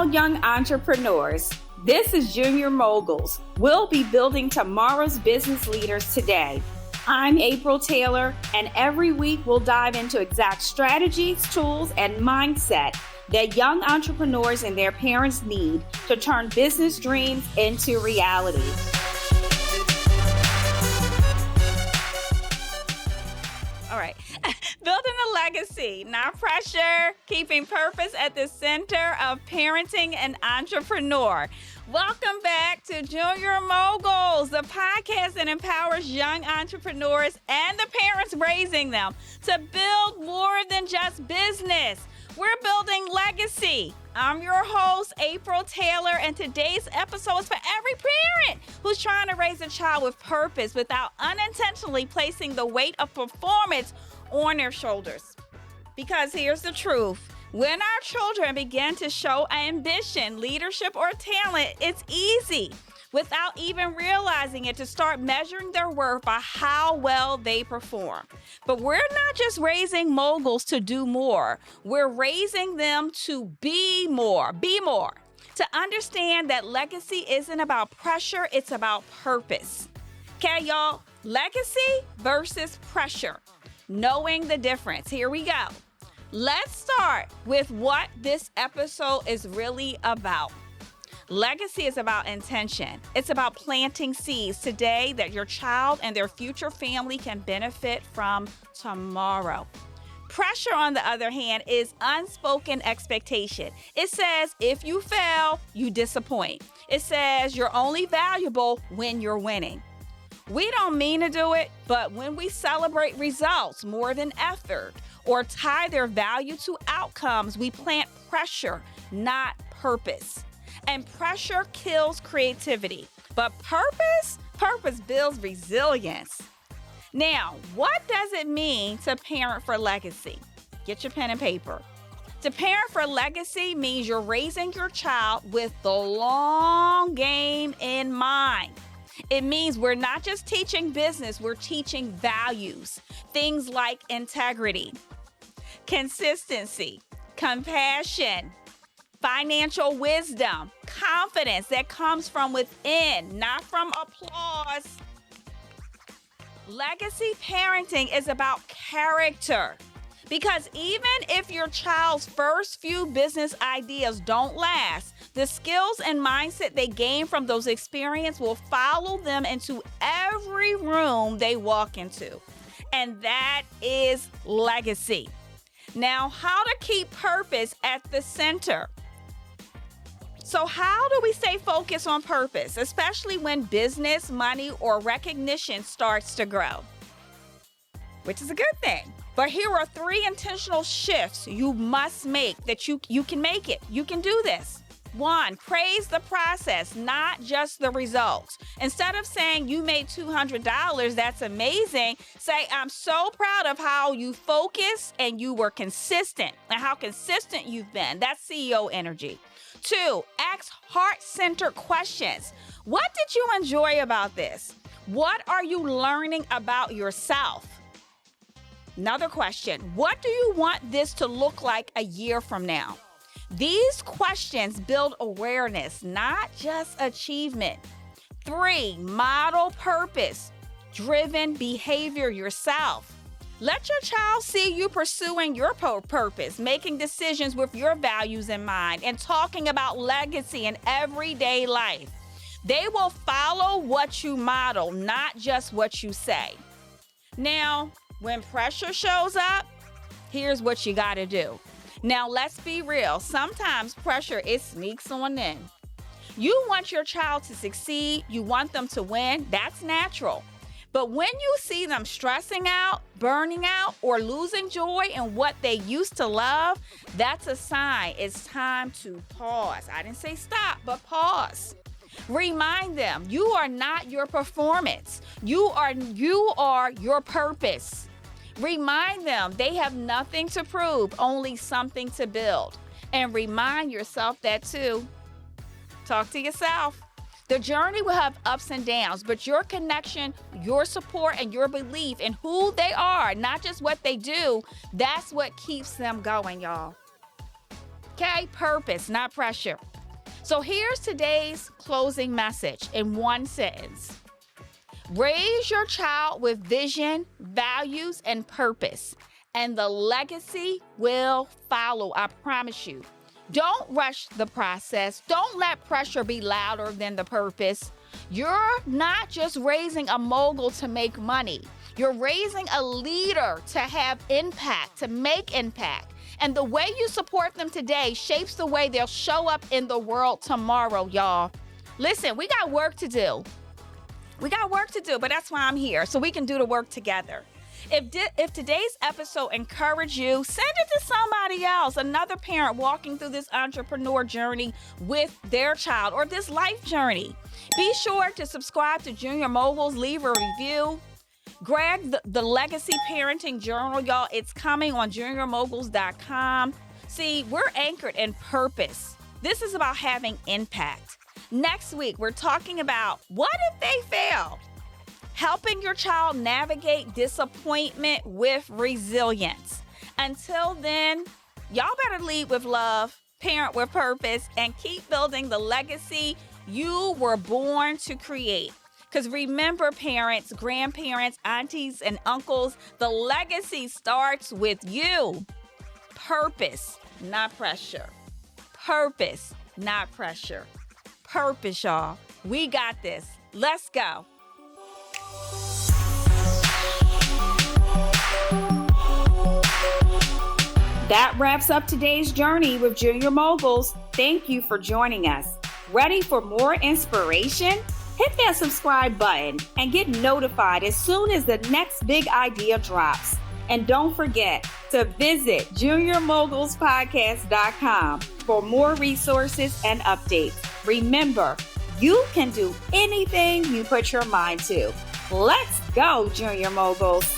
all young entrepreneurs. This is Jr Moguls. We'll be building tomorrow's business leaders today. I'm April Taylor, and every week we'll dive into exact strategies, tools, and mindset that young entrepreneurs and their parents need to turn business dreams into reality. All right. Building a legacy, not pressure, keeping purpose at the center of parenting an entrepreneur. Welcome back to Jr Moguls, the podcast that empowers young entrepreneurs and the parents raising them to build more than just business. We're building legacy. I'm your host, April Taylor, and today's episode is for every parent who's trying to raise a child with purpose without unintentionally placing the weight of performance on their shoulders. Because here's the truth. When our children begin to show ambition, leadership, or talent, it's easy, without even realizing it, to start measuring their worth by how well they perform. But we're not just raising moguls to do more. We're raising them to be more. To understand that legacy isn't about pressure, it's about purpose. Okay, y'all? Legacy versus pressure. Knowing the difference. Here we go. Let's start with what this episode is really about. Legacy is about intention. It's about planting seeds today that your child and their future family can benefit from tomorrow. Pressure, on the other hand, is unspoken expectation. It says if you fail, you disappoint. It says you're only valuable when you're winning. We don't mean to do it, but when we celebrate results more than effort or tie their value to outcomes, we plant pressure, not purpose. And pressure kills creativity, but purpose builds resilience. Now, what does it mean to parent for legacy? Get your pen and paper. To parent for legacy means you're raising your child with the long game in mind. It means we're not just teaching business, we're teaching values. Things like integrity, consistency, compassion, financial wisdom, confidence that comes from within, not from applause. Legacy parenting is about character. Because even if your child's first few business ideas don't last, the skills and mindset they gain from those experiences will follow them into every room they walk into. And that is legacy. Now, how to keep purpose at the center? So how do we stay focused on purpose, especially when business, money, or recognition starts to grow? Which is a good thing. But here are 3 intentional shifts you must make that you can make it. You can do this. 1, praise the process, not just the results. Instead of saying you made $200, that's amazing, say I'm so proud of how you focused and you were consistent and how consistent you've been. That's CEO energy. 2, ask heart-centered questions. What did you enjoy about this? What are you learning about yourself? Another question, what do you want this to look like a year from now? These questions build awareness, not just achievement. 3, model purpose-driven behavior yourself. Let your child see you pursuing your purpose, making decisions with your values in mind, and talking about legacy in everyday life. They will follow what you model, not just what you say. Now, when pressure shows up, here's what you got to do. Now, let's be real. Sometimes pressure, it sneaks on in. You want your child to succeed. You want them to win. That's natural. But when you see them stressing out, burning out, or losing joy in what they used to love, that's a sign it's time to pause. I didn't say stop, but pause. Remind them you are not your performance. You are your purpose. Remind them they have nothing to prove, only something to build. And remind yourself that too. Talk to yourself. The journey will have ups and downs, but your connection, your support, and your belief in who they are, not just what they do, that's what keeps them going, y'all. Okay? Purpose, not pressure. So here's today's closing message in one sentence. Raise your child with vision, values, and purpose, and the legacy will follow, I promise you. Don't rush the process. Don't let pressure be louder than the purpose. You're not just raising a mogul to make money. You're raising a leader to have impact, to make impact. And the way you support them today shapes the way they'll show up in the world tomorrow, y'all. Listen, we got work to do. But that's why I'm here, so we can do the work together. If today's episode encouraged you, send it to somebody else, another parent walking through this entrepreneur journey with their child or this life journey. Be sure to subscribe to Jr Moguls, leave a review. Grab the Legacy Parenting Journal, y'all. It's coming on jrmoguls.com. See, we're anchored in purpose. This is about having impact. Next week, we're talking about what if they fail? Helping your child navigate disappointment with resilience. Until then, y'all better lead with love, parent with purpose, and keep building the legacy you were born to create. Because remember, parents, grandparents, aunties, and uncles, the legacy starts with you. Purpose, not pressure. Purpose, not pressure. Purpose, y'all. We got this. Let's go. That wraps up today's journey with Jr Moguls. Thank you for joining us. Ready for more inspiration? Hit that subscribe button and get notified as soon as the next big idea drops. And don't forget to visit jrmogulspodcast.com for more resources and updates. Remember, you can do anything you put your mind to. Let's go, Jr Moguls.